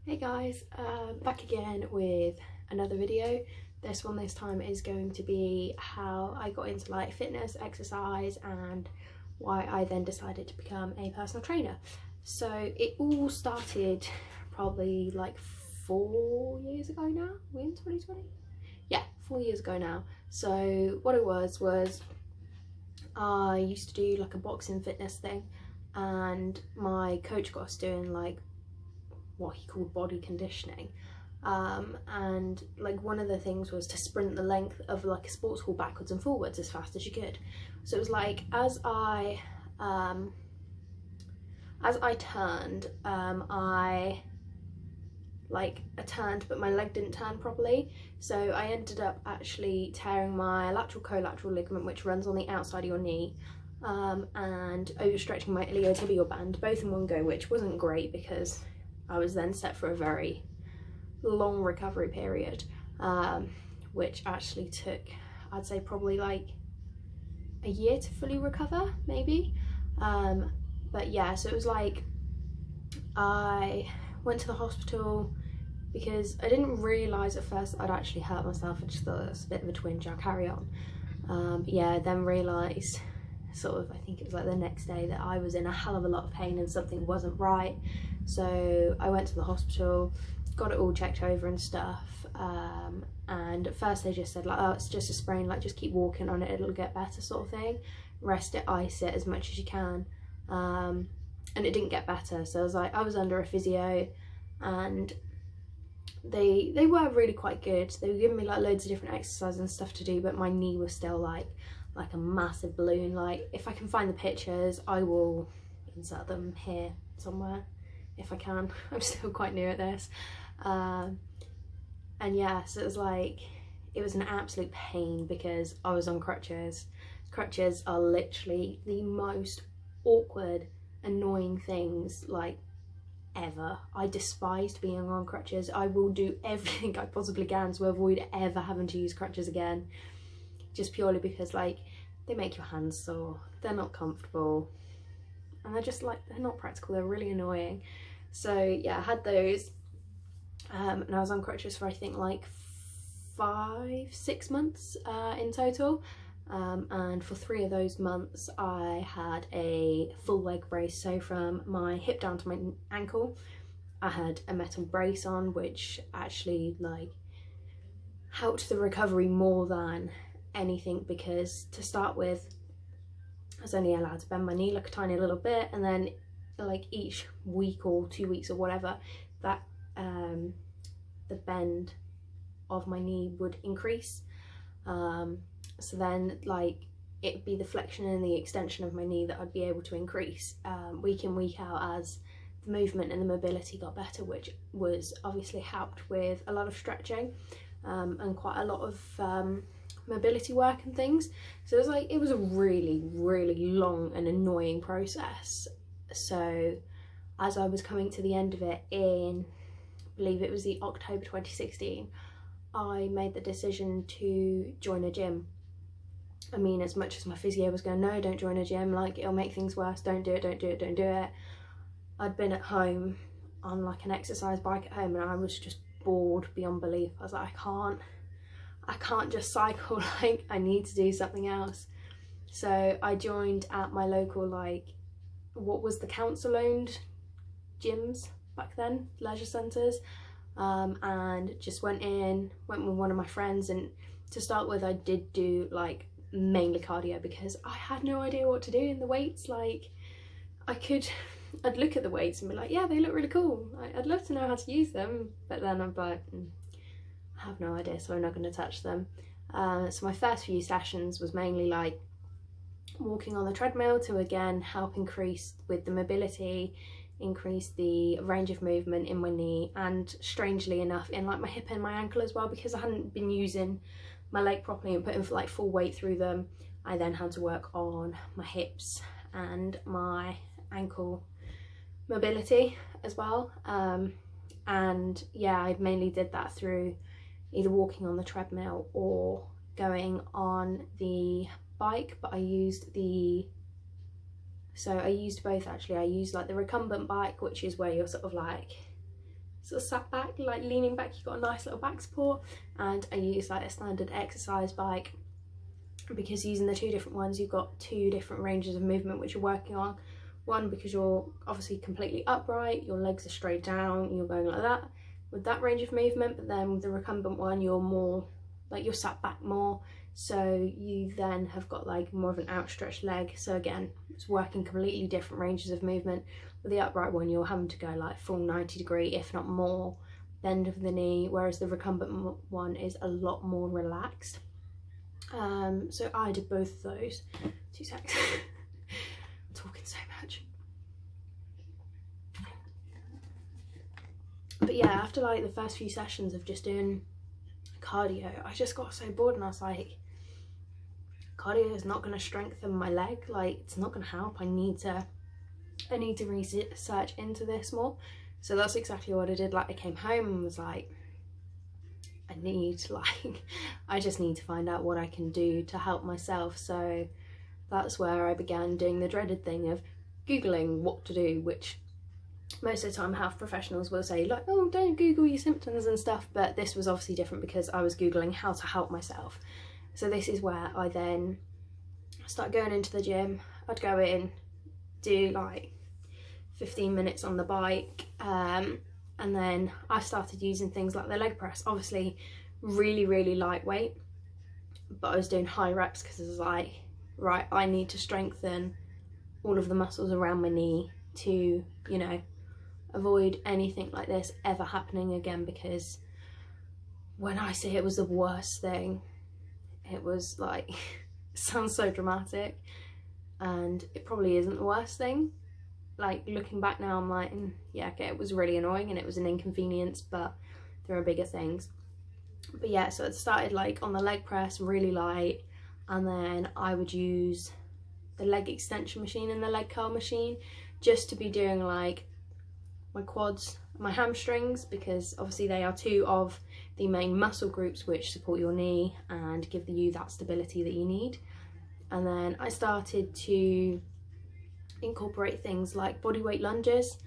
Hey guys, back again with another video. This time is going to be how I got into like fitness, exercise, and why I then decided to become a personal trainer. So it all started probably like 4 years ago now. We're in 2020? Yeah, 4 years ago now. So what it was I used to do like a boxing fitness thing, and my coach got us doing like what he called body conditioning, and like one of the things was to sprint the length of like a sports hall backwards and forwards as fast as you could. So it was like as I turned, I turned but my leg didn't turn properly, so I ended up actually tearing my lateral collateral ligament, which runs on the outside of your knee, and overstretching my iliotibial band, both in one go, which wasn't great because I was then set for a very long recovery period, which actually took, I'd say, probably like a year to fully recover, maybe. But yeah, so it was like I went to the hospital because I didn't realise at first that I'd actually hurt myself. I just thought it was a bit of a twinge, I'll carry on. But yeah, I then realised sort of, I think it was like the next day, that I was in a hell of a lot of pain and something wasn't right. So I went to the hospital, got it all checked over and stuff, and at first they just said like, oh, it's just a sprain, like just keep walking on it, it'll get better, sort of thing. Rest it, ice it as much as you can. And it didn't get better, so I was under a physio, and they were really quite good. They were giving me like loads of different exercises and stuff to do, but my knee was still like a massive balloon. Like if I can find the pictures, I will insert them here somewhere if I can. I'm still quite new at this. And yeah, so it was an absolute pain because I was on crutches. Crutches are literally the most awkward, annoying things like ever. I despised being on crutches. I will do everything I possibly can to avoid ever having to use crutches again, just purely because like they make your hands sore, they're not comfortable, and they're just like, they're not practical, they're really annoying. So yeah, I had those, and I was on crutches for I think like 5-6 months in total, and for 3 of those months I had a full leg brace. So from my hip down to my ankle I had a metal brace on, which actually like helped the recovery more than anything, because to start with I was only allowed to bend my knee like a tiny little bit, and then like each week or 2 weeks or whatever, that the bend of my knee would increase. So then like it'd be the flexion and the extension of my knee that I'd be able to increase week in, week out, as the movement and the mobility got better, which was obviously helped with a lot of stretching, and quite a lot of mobility work and things. So it was a really long and annoying process. So as I was coming to the end of it in, I believe it was the October 2016, I made the decision to join a gym. I mean, as much as my physio was going, no, don't join a gym, like it'll make things worse, don't do it, don't do it, don't do it. I'd been at home on like an exercise bike at home, and I was just bored beyond belief. I was like, I can't just cycle, like I need to do something else. So I joined at my local, like what was the council owned gyms back then, leisure centres, and just went with one of my friends. And to start with I did do like mainly cardio because I had no idea what to do in the weights. Like I'd look at the weights and be like, yeah, they look really cool, I'd love to know how to use them, but then I'm like, I have no idea, so I'm not going to touch them. So my first few sessions was mainly like walking on the treadmill to again help increase with the mobility, increase the range of movement in my knee, and strangely enough in like my hip and my ankle as well, because I hadn't been using my leg properly and putting like full weight through them. I then had to work on my hips and my ankle mobility as well, and yeah, I mainly did that through either walking on the treadmill or going on the bike. But I used both actually. I used like the recumbent bike, which is where you're sort of like sort of sat back, like leaning back, you've got a nice little back support. And I use like a standard exercise bike, because using the two different ones, you've got two different ranges of movement which you're working on. One, because you're obviously completely upright, your legs are straight down, you're going like that with that range of movement, but then with the recumbent one, you're more like, you're sat back more, so you then have got like more of an outstretched leg. So again, it's working completely different ranges of movement. With the upright one, you're having to go like full 90 degree, if not more, bend of the knee, whereas the recumbent one is a lot more relaxed. So I did both of those. 2 seconds. I'm talking so much. But yeah, after like the first few sessions of just doing cardio, I just got so bored, and I was like, cardio is not going to strengthen my leg, like it's not going to help. I need to research into this more. So that's exactly what I did. Like I came home and was like, I just need to find out what I can do to help myself. So that's where I began doing the dreaded thing of Googling what to do, which most of the time health professionals will say like, oh, don't Google your symptoms and stuff, but this was obviously different because I was Googling how to help myself. So this is where I then started going into the gym. I'd go in, do like 15 minutes on the bike, and then I started using things like the leg press, obviously really lightweight, but I was doing high reps because I was like, right, I need to strengthen all of the muscles around my knee to, you know, avoid anything like this ever happening again, because when I say it was the worst thing, it was like, it sounds so dramatic, and it probably isn't the worst thing. Like looking back now, I'm like, yeah, okay, it was really annoying and it was an inconvenience, but there are bigger things. But yeah, so it started like on the leg press, really light, and then I would use the leg extension machine and the leg curl machine just to be doing like my quads, my hamstrings, because obviously they are two of the main muscle groups which support your knee and give you that stability that you need. And then I started to incorporate things like bodyweight lunges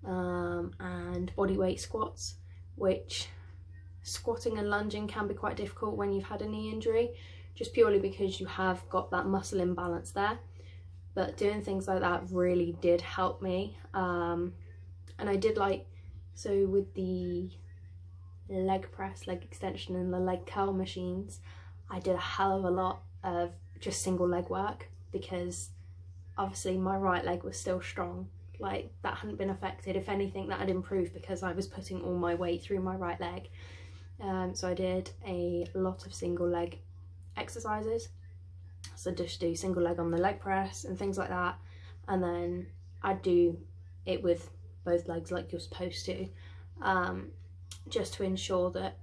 and bodyweight squats, which squatting and lunging can be quite difficult when you've had a knee injury, just purely because you have got that muscle imbalance there. But doing things like that really did help me. And I did like, so with the leg press, leg extension and the leg curl machines, I did a hell of a lot of just single leg work, because obviously my right leg was still strong, like that hadn't been affected. If anything, that had improved because I was putting all my weight through my right leg. So I did a lot of single leg exercises, so just do single leg on the leg press and things like that, and then I'd do it with both legs like you're supposed to, just to ensure that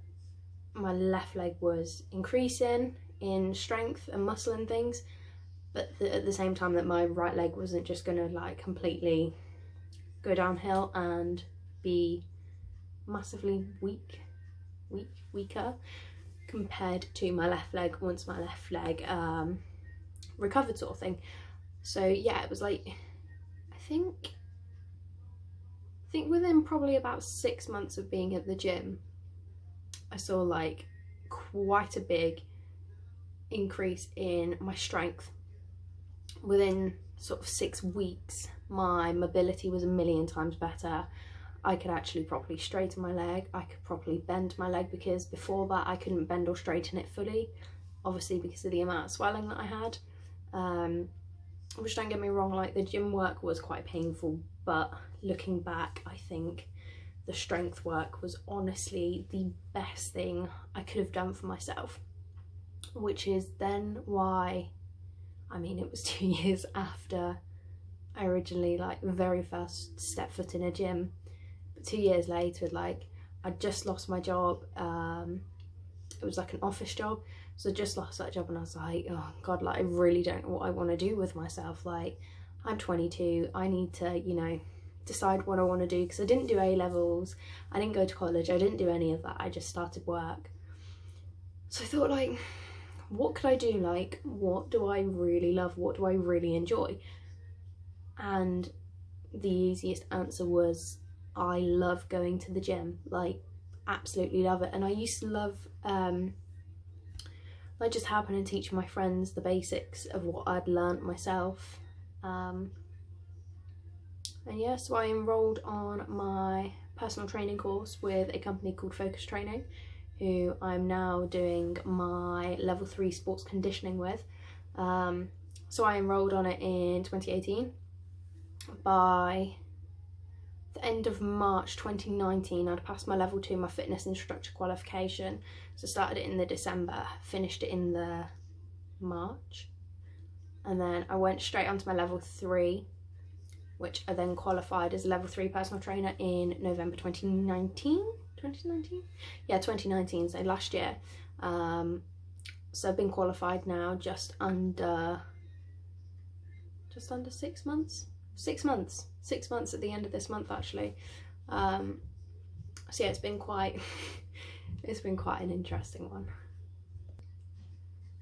my left leg was increasing in strength and muscle and things, but at the same time that my right leg wasn't just gonna like completely go downhill and be massively weaker compared to my left leg once my left leg recovered, sort of thing. So yeah, it was like, I think within probably about 6 months of being at the gym, I saw like quite a big increase in my strength. Within sort of 6 weeks, my mobility was a million times better. I could actually properly straighten my leg, I could properly bend my leg, because before that I couldn't bend or straighten it fully, obviously because of the amount of swelling that I had. Which, don't get me wrong, like the gym work was quite painful, but looking back, I think the strength work was honestly the best thing I could have done for myself, which is then why, I mean, it was 2 years after I originally like very first stepped foot in a gym, but 2 years later, like I'd just lost my job. It was like an office job, so I just lost that job, and I was like, oh god, like I really don't know what I want to do with myself. Like I'm 22, I need to, you know, decide what I want to do, because I didn't do A-levels, I didn't go to college, I didn't do any of that, I just started work. So I thought, like, what could I do? Like, what do I really love? What do I really enjoy? And the easiest answer was I love going to the gym, like absolutely love it. And I used to love like just helping to teach my friends the basics of what I'd learnt myself. And yeah, so I enrolled on my personal training course with a company called Focus Training, who I'm now doing my level 3 sports conditioning with. So I enrolled on it in 2018. By the end of March 2019, I'd passed my level 2, my fitness instructor qualification. So started it in the December, finished it in the March, and then I went straight onto my level 3, which I then qualified as a level 3 personal trainer in November 2019. Yeah, 2019, so last year. So I've been qualified now just under 6 months. 6 months. 6 months at the end of this month, actually. So yeah, it's been quite it's been quite an interesting one.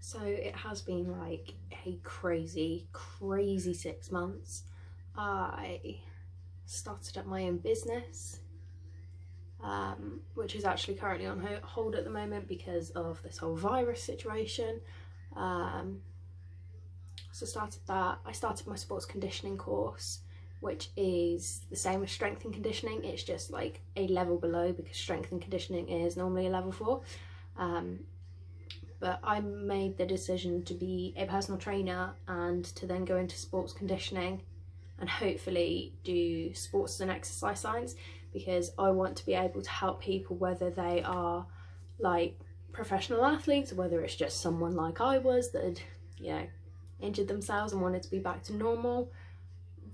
So it has been like a crazy 6 months. I started up my own business, which is actually currently on hold at the moment because of this whole virus situation. So started that. I started my sports conditioning course, which is the same as strength and conditioning. It's just like a level below, because strength and conditioning is normally a level 4. But I made the decision to be a personal trainer and to then go into sports conditioning and hopefully do sports and exercise science, because I want to be able to help people, whether they are like professional athletes or whether it's just someone like I was that had, you know, injured themselves and wanted to be back to normal.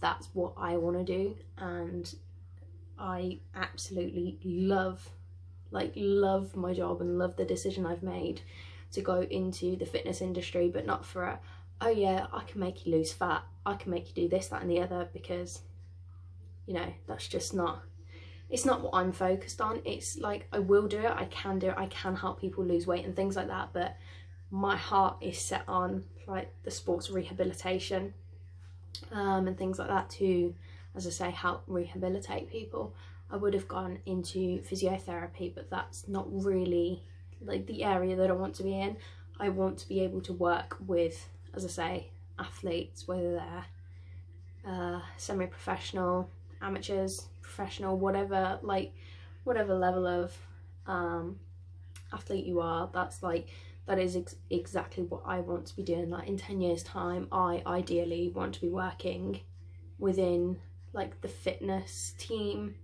That's what I want to do, and I absolutely love my job and love the decision I've made to go into the fitness industry, but not for a, oh yeah, I can make you lose fat, I can make you do this, that and the other, because, you know, that's just not, it's not what I'm focused on. It's like, I will do it, I can do it, I can help people lose weight and things like that, but my heart is set on like the sports rehabilitation and things like that to, as I say, help rehabilitate people. I would have gone into physiotherapy, but that's not really like the area that I want to be in. I want to be able to work with, as I say, athletes, whether they're semi-professional, amateurs, professional, whatever, like whatever level of athlete you are. That's like, that is exactly what I want to be doing. Like in 10 years time, I ideally want to be working within like the fitness team,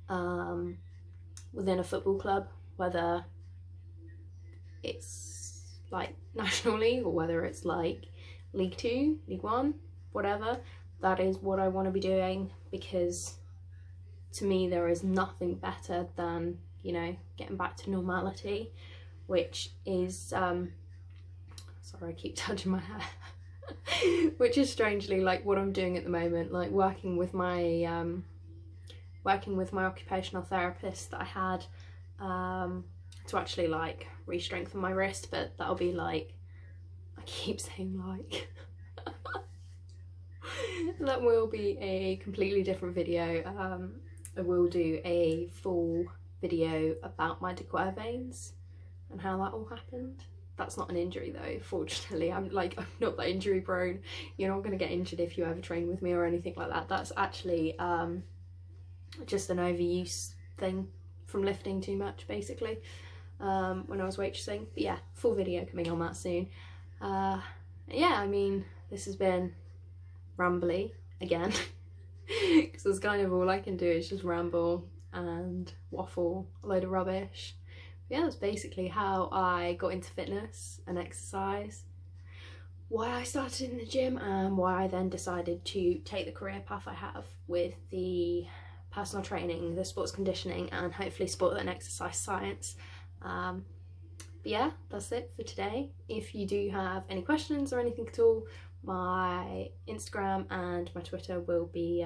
within a football club, whether it's like National League or whether it's like League 2, League 1, whatever. That is what I want to be doing, because to me there is nothing better than, you know, getting back to normality, which is sorry, I keep touching my hair which is strangely like what I'm doing at the moment, like working with my occupational therapist that I had to actually like re-strengthen my wrist, but that'll be like, I keep saying like that will be a completely different video. I will do a full video about my De Quervain veins and how that all happened. That's not an injury though, fortunately. I'm not that injury prone. You're not going to get injured if you ever train with me or anything like that. That's actually just an overuse thing from lifting too much, basically, when I was waitressing. But yeah, full video coming on that soon. Yeah, I mean, this has been rambly again because that's kind of all I can do is just ramble and waffle a load of rubbish. But yeah, that's basically how I got into fitness and exercise, why I started in the gym, and why I then decided to take the career path I have with the personal training, the sports conditioning, and hopefully sport and exercise science. But yeah, that's it for today. If you do have any questions or anything at all, my Instagram and my Twitter will be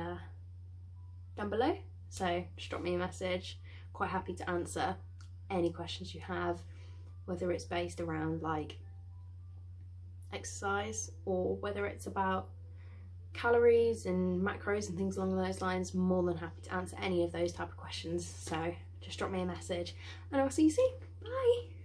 down below, so just drop me a message. Quite happy to answer any questions you have, whether it's based around like exercise or whether it's about calories and macros and things along those lines, more than happy to answer any of those type of questions. So just drop me a message and I'll see you soon. Bye.